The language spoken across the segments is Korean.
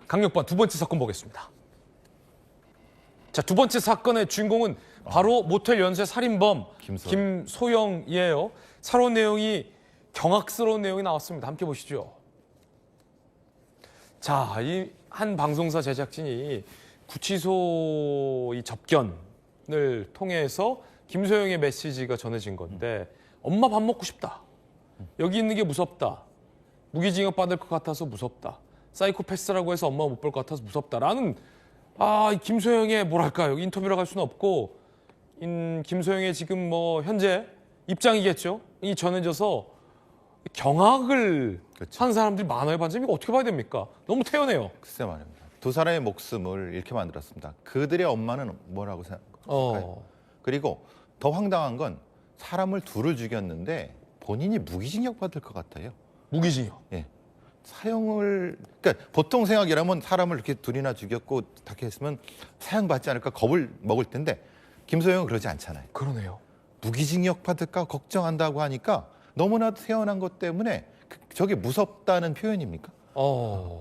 강력반 두 번째 사건 보겠습니다. 자, 두 번째 사건의 주인공은 바로 모텔 연쇄 살인범 김소영이에요. 살인 내용이 경악스러운 내용이 나왔습니다. 함께 보시죠. 자, 이 한 방송사 제작진이 구치소 이 접견을 통해서 김소영의 메시지가 전해진 건데, 엄마 밥 먹고 싶다. 여기 있는 게 무섭다. 무기징역 받을 것 같아서 무섭다. 사이코패스라고 해서 엄마 못 볼 것 같아서 무섭다라는 이 김소영의 뭐랄까요, 인터뷰를 할 수는 없고, 김소영의 지금 뭐 현재 입장이겠죠. 이 전해져서 경악을 한 사람들이 많아요. 반장님, 이거 어떻게 봐야 됩니까? 너무 태연해요. 글쎄 말입니다. 두 사람의 목숨을 잃게 만들었습니다. 그들의 엄마는 뭐라고 생각할까요? 그리고 더 황당한 건 사람을 둘을 죽였는데 본인이 무기징역 받을 것 같아요. 무기징역. 예. 그러니까 보통 생각이라면 사람을 이렇게 둘이나 죽였고 다 했으면 사형받지 않을까 겁을 먹을 텐데, 김소영은 그러지 않잖아요. 그러네요. 무기징역 받을까 걱정한다고 하니까 너무나도 태어난 것 때문에 저게 무섭다는 표현입니까?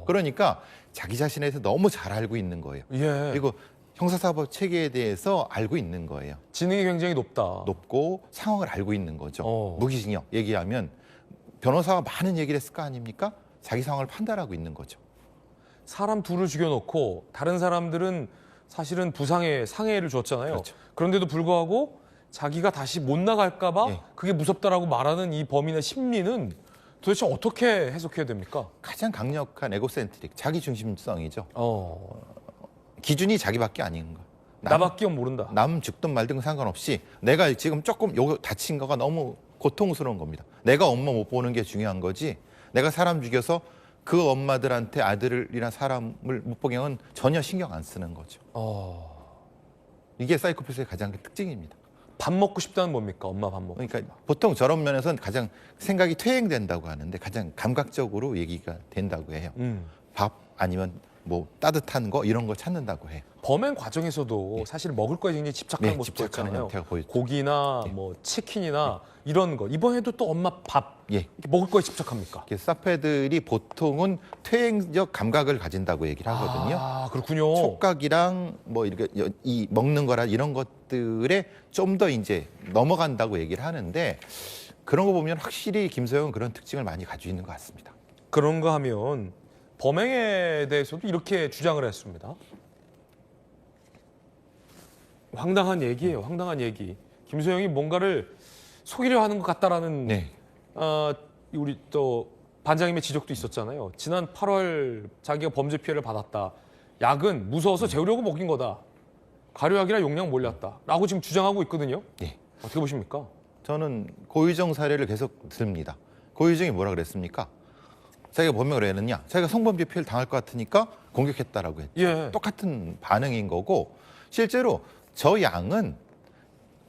그러니까 자기 자신에 대해서 너무 잘 알고 있는 거예요. 예. 그리고 형사사법 체계에 대해서 알고 있는 거예요. 지능이 굉장히 높다. 높고 상황을 알고 있는 거죠. 무기징역 얘기하면 변호사가 많은 얘기를 했을 거 아닙니까? 자기 상황을 판단하고 있는 거죠. 사람 둘을 죽여놓고 다른 사람들은 사실은 상해를 줬잖아요. 그렇죠. 그런데도 불구하고 자기가 다시 못 나갈까 봐 예. 그게 무섭다라고 말하는 이 범인의 심리는 도대체 어떻게 해석해야 됩니까? 가장 강력한 에고센트릭, 자기 중심성이죠. 기준이 자기밖에 아닌 거. 나밖에 모른다. 남 죽든 말든 상관없이 내가 지금 조금 요거 다친 거가 너무 고통스러운 겁니다. 내가 엄마 못 보는 게 중요한 거지, 내가 사람 죽여서 그 엄마들한테 아들이나 사람을 못 보게 하면 전혀 신경 안 쓰는 거죠. 이게 사이코패스의 가장 큰 특징입니다. 밥 먹고 싶다는 뭡니까? 엄마 밥 먹고 그러니까 싶다. 보통 저런 면에서는 가장 생각이 퇴행된다고 하는데 가장 감각적으로 얘기가 된다고 해요. 밥 아니면 뭐 따뜻한 거 이런 거 찾는다고 해요. 범행 과정에서도 사실 먹을 거에 굉장히 집착하는 모습 집착하는 보였잖아요. 형태가 보였죠. 고기나 뭐 치킨이나 이런 거. 이번에도 또 엄마 밥 이렇게 먹을 거에 집착합니까? 사페들이 보통은 퇴행적 감각을 가진다고 얘기를 하거든요. 그렇군요. 촉각이랑 뭐 이렇게 이 먹는 거라 이런 것들에 좀 더 이제 넘어간다고 얘기를 하는데, 그런 거 보면 확실히 김소영은 그런 특징을 많이 가지고 있는 것 같습니다. 그런가 하면 범행에 대해서도 이렇게 주장을 했습니다. 황당한 얘기예요. 황당한 얘기. 김소영이 뭔가를 속이려 하는 것 같다라는 우리 또 반장님의 지적도 있었잖아요. 지난 8월 자기가 범죄 피해를 받았다. 약은 무서워서 재우려고 먹인 거다. 가료약이라 용량 몰랐다라고 지금 주장하고 있거든요. 어떻게 보십니까? 저는 고유정 사례를 계속 듭니다. 고유정이 뭐라 그랬습니까? 자기가 범행을 했느냐? 자기가 성범죄 피해를 당할 것 같으니까 공격했다라고 했죠. 똑같은 반응인 거고, 실제로 저 양은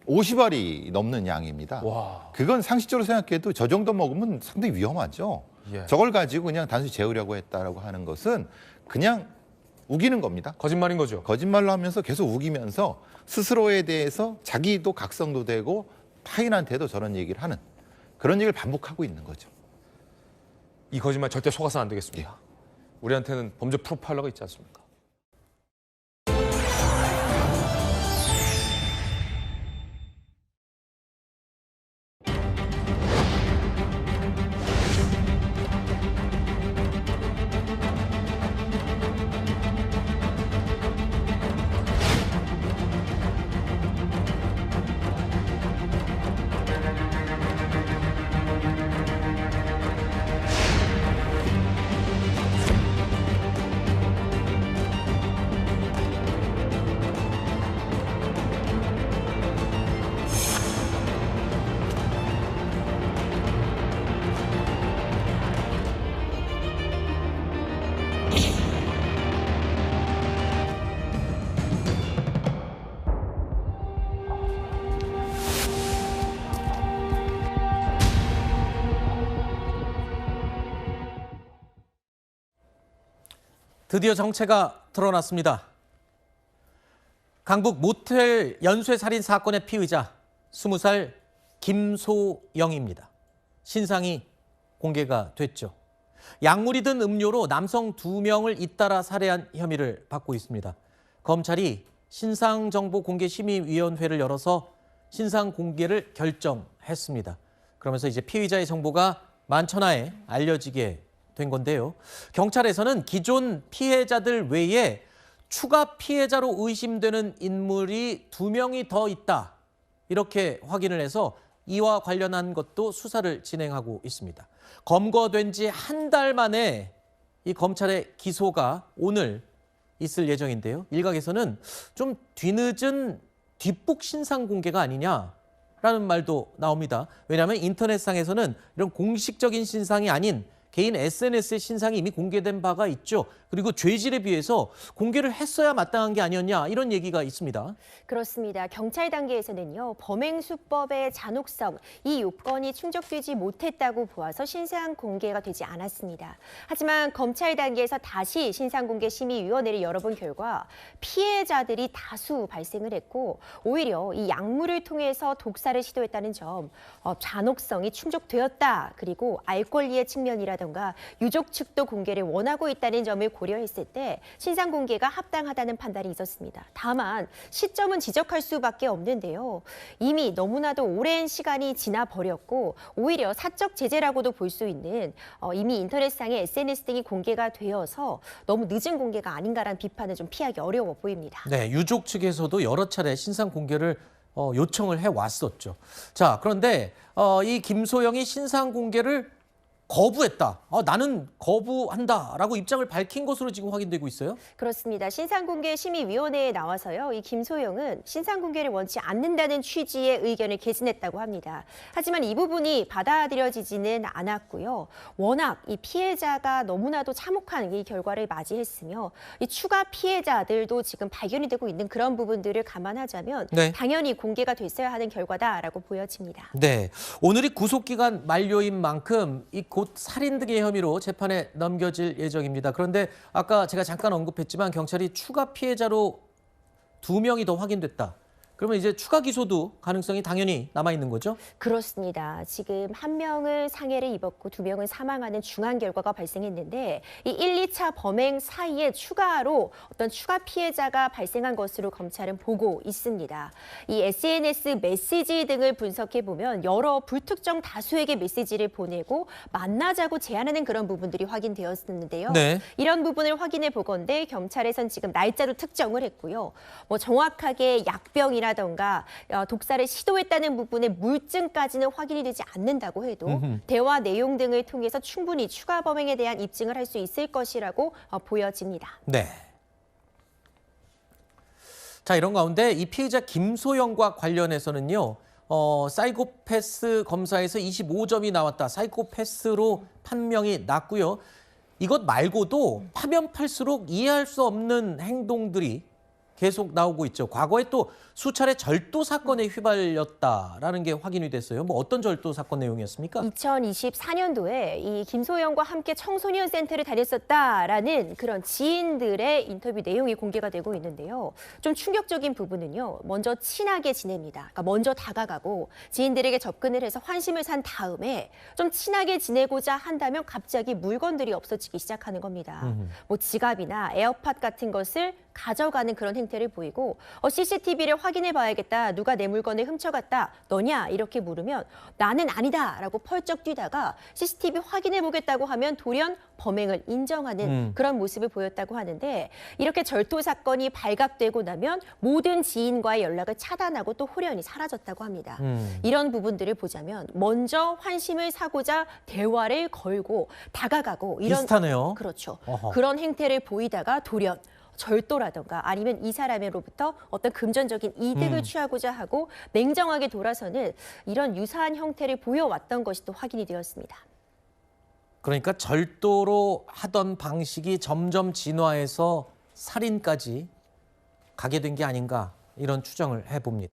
50알이 넘는 양입니다. 그건 상식적으로 생각해도 저 정도 먹으면 상당히 위험하죠. 저걸 가지고 그냥 단순히 재우려고 했다라고 하는 것은 그냥 우기는 겁니다. 거짓말인 거죠. 거짓말로 하면서 계속 우기면서 스스로에 대해서 자기도 각성도 되고 타인한테도 저런 얘기를 하는, 그런 얘기를 반복하고 있는 거죠. 이 거짓말 절대 속아서는 안 되겠습니다. 우리한테는 범죄 프로파일러가 있지 않습니까? 드디어 정체가 드러났습니다. 강북 모텔 연쇄살인 사건의 피의자 20살 김소영입니다. 신상이 공개가 됐죠. 약물이 든 음료로 남성 2명을 잇따라 살해한 혐의를 받고 있습니다. 검찰이 신상정보공개심의위원회를 열어서 신상 공개를 결정했습니다. 그러면서 이제 피의자의 정보가 만천하에 알려지게 된 건데요. 경찰에서는 기존 피해자들 외에 추가 피해자로 의심되는 인물이 2명이 더 있다. 이렇게 확인을 해서 이와 관련한 것도 수사를 진행하고 있습니다. 검거된 지 한 달 만에 이 검찰의 기소가 오늘 있을 예정인데요. 일각에서는 좀 뒤늦은 뒷북 신상 공개가 아니냐라는 말도 나옵니다. 왜냐하면 인터넷상에서는 이런 공식적인 신상이 아닌 개인 SNS의 신상이 이미 공개된 바가 있죠. 그리고 죄질에 비해서 공개를 했어야 마땅한 게 아니었냐 이런 얘기가 있습니다. 그렇습니다. 경찰 단계에서는요. 범행 수법의 잔혹성, 이 요건이 충족되지 못했다고 보아서 신상 공개가 되지 않았습니다. 하지만 검찰 단계에서 다시 신상공개심의위원회를 열어본 결과 피해자들이 다수 발생을 했고 오히려 이 약물을 통해서 독사를 시도했다는 점, 잔혹성이 충족되었다. 그리고 알 권리의 측면이라던가 유족 측도 공개를 원하고 있다는 점을 고려했을 때 신상 공개가 합당하다는 판단이 있었습니다. 다만 시점은 지적할 수밖에 없는데요. 이미 너무나도 오랜 시간이 지나 버렸고 오히려 사적 제재라고도 볼 수 있는 이미 인터넷상의 SNS 등이 공개가 되어서 너무 늦은 공개가 아닌가라는 비판은 좀 피하기 어려워 보입니다. 네, 유족 측에서도 여러 차례 신상 공개를 요청을 해왔었죠. 자, 그런데 이 김소영이 신상 공개를 거부했다. 나는 거부한다라고 입장을 밝힌 것으로 지금 확인되고 있어요. 그렇습니다. 신상공개심의위원회에 나와서요. 이 김소영은 신상공개를 원치 않는다는 취지의 의견을 개진했다고 합니다. 하지만 이 부분이 받아들여지지는 않았고요. 워낙 이 피해자가 너무나도 참혹한 이 결과를 맞이했으며 이 추가 피해자들도 지금 발견이 되고 있는 그런 부분들을 감안하자면 네. 당연히 공개가 됐어야 하는 결과다라고 보여집니다. 네, 오늘이 구속기간 만료인 만큼 이 곧 살인 등의 혐의로 재판에 넘겨질 예정입니다. 그런데 아까 제가 잠깐 언급했지만 경찰이 추가 피해자로 2명이 더 확인됐다. 그러면 이제 추가 기소도 가능성이 당연히 남아있는 거죠? 그렇습니다. 지금 1명은 상해를 입었고 2명은 사망하는 중한 결과가 발생했는데 이 1, 2차 범행 사이에 추가로 어떤 추가 피해자가 발생한 것으로 검찰은 보고 있습니다. 이 SNS 메시지 등을 분석해 보면 여러 불특정 다수에게 메시지를 보내고 만나자고 제안하는 그런 부분들이 확인되었는데요. 네. 이런 부분을 확인해 보건대 경찰에선 지금 날짜도 특정을 했고요. 뭐 정확하게 약병이라던가 독사를 시도했다는 부분의 물증까지는 확인이 되지 않는다고 해도 대화 내용 등을 통해서 충분히 추가 범행에 대한 입증을 할 수 있을 것이라고 보여집니다. 네. 자, 이런 가운데 이 피의자 김소영과 관련해서는요. 사이코패스 검사에서 25점이 나왔다. 사이코패스로 판명이 났고요. 이것 말고도 파면 팔수록 이해할 수 없는 행동들이 계속 나오고 있죠. 과거에 또 수차례 절도 사건에 휘말렸다라는 게 확인이 됐어요. 뭐 어떤 절도 사건 내용이었습니까? 2024년도에 이 김소영과 함께 청소년 센터를 다녔었다라는 그런 지인들의 인터뷰 내용이 공개가 되고 있는데요. 좀 충격적인 부분은요. 먼저 친하게 지냅니다. 그러니까 먼저 다가가고 지인들에게 접근을 해서 환심을 산 다음에 좀 친하게 지내고자 한다면 갑자기 물건들이 없어지기 시작하는 겁니다. 뭐 지갑이나 에어팟 같은 것을 가져가는 그런 행태를 보이고 CCTV를 확인해 봐야겠다. 누가 내 물건을 훔쳐갔다. 너냐? 이렇게 물으면 나는 아니다라고 펄쩍 뛰다가 CCTV 확인해 보겠다고 하면 돌연 범행을 인정하는 그런 모습을 보였다고 하는데 이렇게 절도 사건이 발각되고 나면 모든 지인과의 연락을 차단하고 또 홀연히 사라졌다고 합니다. 이런 부분들을 보자면 먼저 환심을 사고자 대화를 걸고 다가가고 이런 비슷하네요. 그렇죠. 어허. 그런 행태를 보이다가 돌연 절도라던가 아니면 이 사람으로부터 어떤 금전적인 이득을 취하고자 하고 냉정하게 돌아서는 이런 유사한 형태를 보여왔던 것이 또 확인이 되었습니다. 그러니까 절도로 하던 방식이 점점 진화해서 살인까지 가게 된 게 아닌가 이런 추정을 해봅니다.